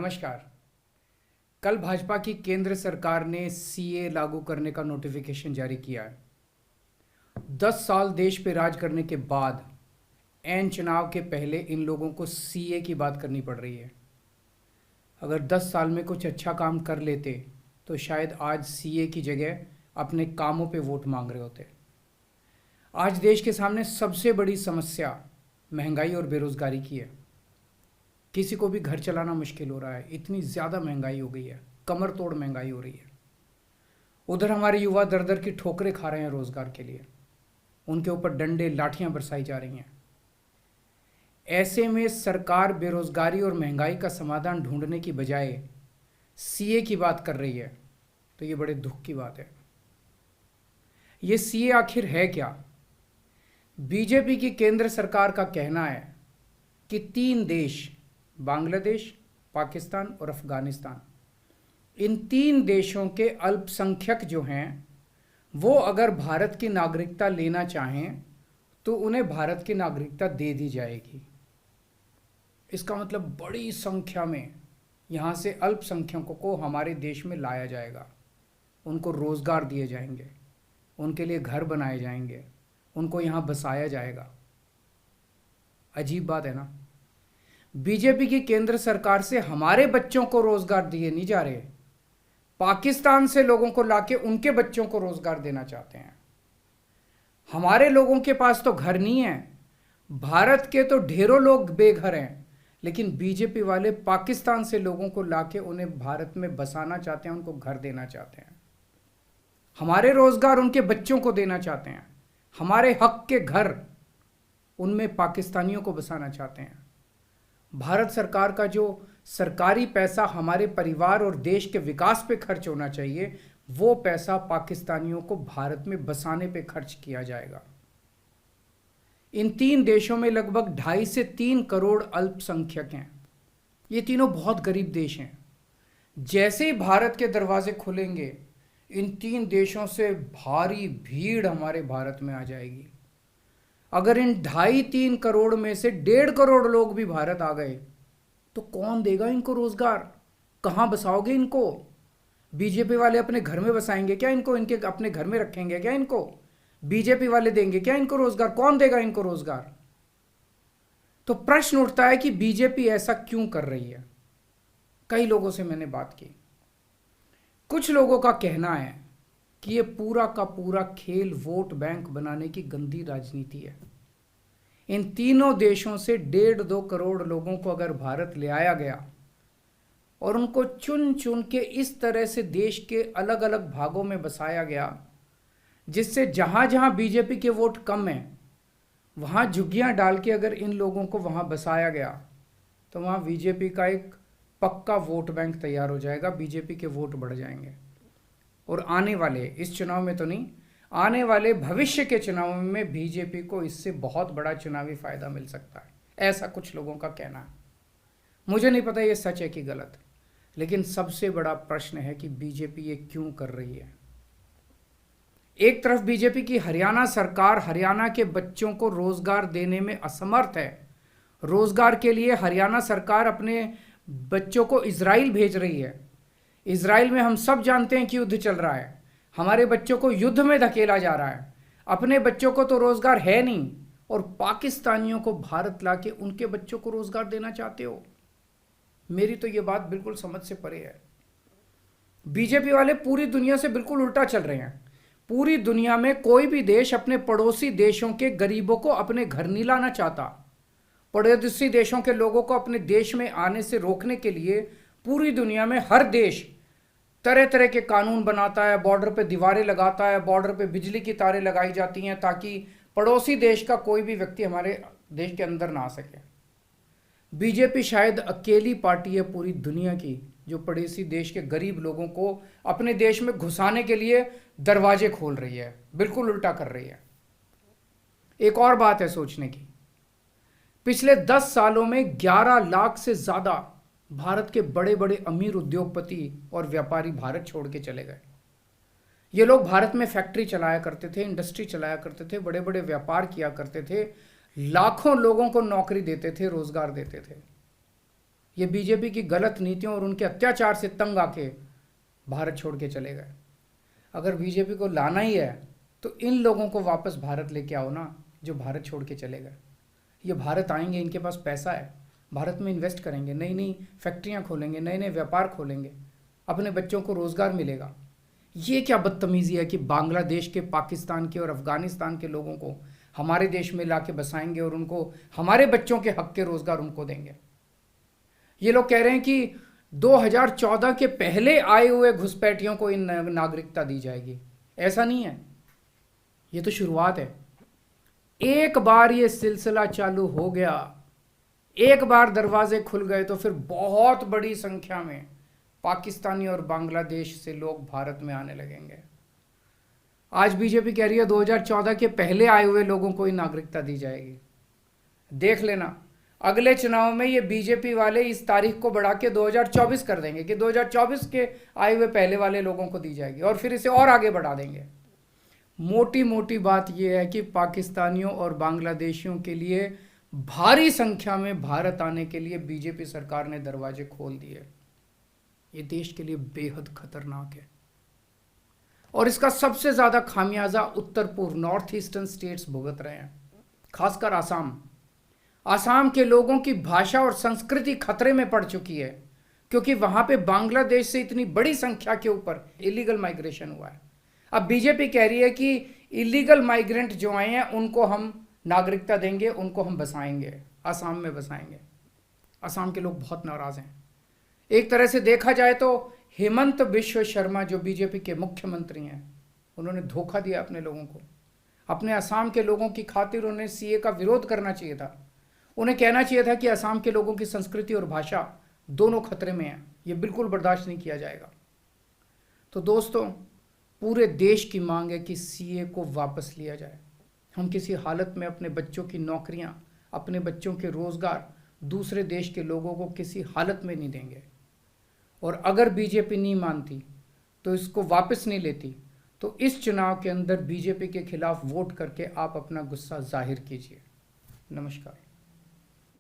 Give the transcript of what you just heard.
नमस्कार। कल भाजपा की केंद्र सरकार ने सीए लागू करने का नोटिफिकेशन जारी किया है। 10 साल देश पे राज करने के बाद ऐन चुनाव के पहले इन लोगों को सीए की बात करनी पड़ रही है। अगर 10 साल में कुछ अच्छा काम कर लेते तो शायद आज सीए की जगह अपने कामों पे वोट मांग रहे होते। आज देश के सामने सबसे बड़ी समस्या महंगाई और बेरोजगारी की है। किसी को भी घर चलाना मुश्किल हो रहा है, इतनी ज़्यादा महंगाई हो गई है, कमर तोड़ महंगाई हो रही है। उधर हमारे युवा दर दर की ठोकरें खा रहे हैं रोजगार के लिए, उनके ऊपर डंडे लाठियां बरसाई जा रही हैं। ऐसे में सरकार बेरोजगारी और महंगाई का समाधान ढूंढने की बजाय सीए की बात कर रही है, तो ये बड़े दुख की बात है। ये सीए आखिर है क्या? बीजेपी की केंद्र सरकार का कहना है कि 3 देश, बांग्लादेश, पाकिस्तान और अफगानिस्तान, इन 3 देशों के अल्पसंख्यक जो हैं वो अगर भारत की नागरिकता लेना चाहें तो उन्हें भारत की नागरिकता दे दी जाएगी। इसका मतलब बड़ी संख्या में यहाँ से अल्पसंख्यकों को हमारे देश में लाया जाएगा, उनको रोज़गार दिए जाएंगे, उनके लिए घर बनाए जाएंगे, उनको यहाँ बसाया जाएगा। अजीब बात है ना। बीजेपी की केंद्र सरकार से हमारे बच्चों को रोजगार दिए नहीं जा रहे, पाकिस्तान से लोगों को लाके उनके बच्चों को रोजगार देना चाहते हैं। हमारे लोगों के पास तो घर नहीं है, भारत के तो ढेरों लोग बेघर हैं, लेकिन बीजेपी वाले पाकिस्तान से लोगों को लाके उन्हें भारत में बसाना चाहते हैं, उनको घर देना चाहते हैं। हमारे रोजगार उनके बच्चों को देना चाहते हैं, हमारे हक के घर उनमें पाकिस्तानियों को बसाना चाहते हैं। भारत सरकार का जो सरकारी पैसा हमारे परिवार और देश के विकास पे खर्च होना चाहिए, वो पैसा पाकिस्तानियों को भारत में बसाने पे खर्च किया जाएगा। इन 3 देशों में लगभग 2.5 से 3 करोड़ अल्पसंख्यक हैं। ये तीनों बहुत गरीब देश हैं। जैसे ही भारत के दरवाजे खुलेंगे, इन 3 देशों से भारी भीड़ हमारे भारत में आ जाएगी। अगर इन 2.5-3 करोड़ में से 1.5 करोड़ लोग भी भारत आ गए तो कौन देगा इनको रोजगार? कहां बसाओगे इनको? बीजेपी वाले अपने घर में बसाएंगे क्या इनको? इनके अपने घर में रखेंगे क्या इनको? बीजेपी वाले देंगे क्या इनको रोजगार? कौन देगा इनको रोजगार? तो प्रश्न उठता है कि बीजेपी ऐसा क्यों कर रही है। कई लोगों से मैंने बात की, कुछ लोगों का कहना है कि ये पूरा का पूरा खेल वोट बैंक बनाने की गंदी राजनीति है। इन तीनों देशों से 1.5-2 करोड़ लोगों को अगर भारत ले आया गया और उनको चुन चुन के इस तरह से देश के अलग अलग भागों में बसाया गया, जिससे जहां जहां बीजेपी के वोट कम हैं वहां झुग्गियां डाल के अगर इन लोगों को वहां बसाया गया तो वहां बीजेपी का एक पक्का वोट बैंक तैयार हो जाएगा, बीजेपी के वोट बढ़ जाएंगे। और आने वाले इस चुनाव में तो नहीं, आने वाले भविष्य के चुनाव में बीजेपी को इससे बहुत बड़ा चुनावी फायदा मिल सकता है, ऐसा कुछ लोगों का कहना है। मुझे नहीं पता ये सच है कि गलत, लेकिन सबसे बड़ा प्रश्न है कि बीजेपी ये क्यों कर रही है। एक तरफ बीजेपी की हरियाणा सरकार हरियाणा के बच्चों को रोजगार देने में असमर्थ है। रोजगार के लिए हरियाणा सरकार अपने बच्चों को इजराइल भेज रही है। इजराइल में हम सब जानते हैं कि युद्ध चल रहा है, हमारे बच्चों को युद्ध में धकेला जा रहा है। अपने बच्चों को तो रोजगार है नहीं और पाकिस्तानियों को भारत लाके उनके बच्चों को रोजगार देना चाहते हो। मेरी तो ये बात बिल्कुल समझ से परे है। बीजेपी वाले पूरी दुनिया से बिल्कुल उल्टा चल रहे हैं। पूरी दुनिया में कोई भी देश अपने पड़ोसी देशों के गरीबों को अपने घर नहीं लाना चाहता। पड़ोसी देशों के लोगों को अपने देश में आने से रोकने के लिए पूरी दुनिया में हर देश तरह तरह के कानून बनाता है, बॉर्डर पे दीवारें लगाता है, बॉर्डर पे बिजली की तारें लगाई जाती हैं ताकि पड़ोसी देश का कोई भी व्यक्ति हमारे देश के अंदर ना आ सके। बीजेपी शायद अकेली पार्टी है पूरी दुनिया की जो पड़ोसी देश के गरीब लोगों को अपने देश में घुसाने के लिए दरवाजे खोल रही है, बिल्कुल उल्टा कर रही है। एक और बात है सोचने की, पिछले 10 सालों में 11 लाख से ज्यादा भारत के बड़े बड़े अमीर उद्योगपति और व्यापारी भारत छोड़ के चले गए। ये लोग भारत में फैक्ट्री चलाया करते थे, इंडस्ट्री चलाया करते थे, बड़े बड़े व्यापार किया करते थे, लाखों लोगों को नौकरी देते थे, रोजगार देते थे। ये बीजेपी की गलत नीतियों और उनके अत्याचार से तंग आके भारत छोड़ के चले गए। अगर बीजेपी को लाना ही है तो इन लोगों को वापस भारत लेके आओ ना, जो भारत छोड़ के चले गए। ये भारत आएंगे, इनके पास पैसा है, भारत में इन्वेस्ट करेंगे, नई नई फैक्ट्रियां खोलेंगे, नए नए व्यापार खोलेंगे, अपने बच्चों को रोजगार मिलेगा। ये क्या बदतमीजी है कि बांग्लादेश के, पाकिस्तान के और अफगानिस्तान के लोगों को हमारे देश में लाके बसाएंगे और उनको हमारे बच्चों के हक के रोजगार उनको देंगे। ये लोग कह रहे हैं कि 2014 के पहले आए हुए घुसपैठियों को इन नागरिकता दी जाएगी। ऐसा नहीं है, ये तो शुरुआत है। एक बार ये सिलसिला चालू हो गया, एक बार दरवाजे खुल गए तो फिर बहुत बड़ी संख्या में पाकिस्तानी और बांग्लादेश से लोग भारत में आने लगेंगे। आज बीजेपी कह रही है 2014 के पहले आए हुए लोगों को ही नागरिकता दी जाएगी। देख लेना, अगले चुनाव में ये बीजेपी वाले इस तारीख को बढ़ा के 2024 कर देंगे कि 2024 के आए हुए पहले वाले लोगों को दी जाएगी, और फिर इसे और आगे बढ़ा देंगे। मोटी मोटी बात यह है कि पाकिस्तानियों और बांग्लादेशियों के लिए भारी संख्या में भारत आने के लिए बीजेपी सरकार ने दरवाजे खोल दिए। ये देश के लिए बेहद खतरनाक है, और इसका सबसे ज्यादा खामियाजा उत्तर पूर्व, नॉर्थ ईस्टर्न स्टेट्स भुगत रहे हैं, खासकर आसाम। आसाम के लोगों की भाषा और संस्कृति खतरे में पड़ चुकी है, क्योंकि वहां पे बांग्लादेश से इतनी बड़ी संख्या के ऊपर इलीगल माइग्रेशन हुआ है। अब बीजेपी कह रही है कि इलीगल माइग्रेंट जो आए हैं उनको हम नागरिकता देंगे, उनको हम बसाएंगे, आसाम में बसाएंगे। आसाम के लोग बहुत नाराज हैं। एक तरह से देखा जाए तो हेमंत बिश्व शर्मा जो बीजेपी के मुख्यमंत्री हैं, उन्होंने धोखा दिया अपने लोगों को। अपने असम के लोगों की खातिर उन्हें सीए का विरोध करना चाहिए था। उन्हें कहना चाहिए था कि असम के लोगों की संस्कृति और भाषा दोनों खतरे में है, ये बिल्कुल बर्दाश्त नहीं किया जाएगा। तो दोस्तों, पूरे देश की मांग है कि सीए को वापस लिया जाए। हम किसी हालत में अपने बच्चों की नौकरियां, अपने बच्चों के रोजगार दूसरे देश के लोगों को किसी हालत में नहीं देंगे। और अगर बीजेपी नहीं मानती, तो इसको वापस नहीं लेती, तो इस चुनाव के अंदर बीजेपी के खिलाफ वोट करके आप अपना गुस्सा जाहिर कीजिए। नमस्कार।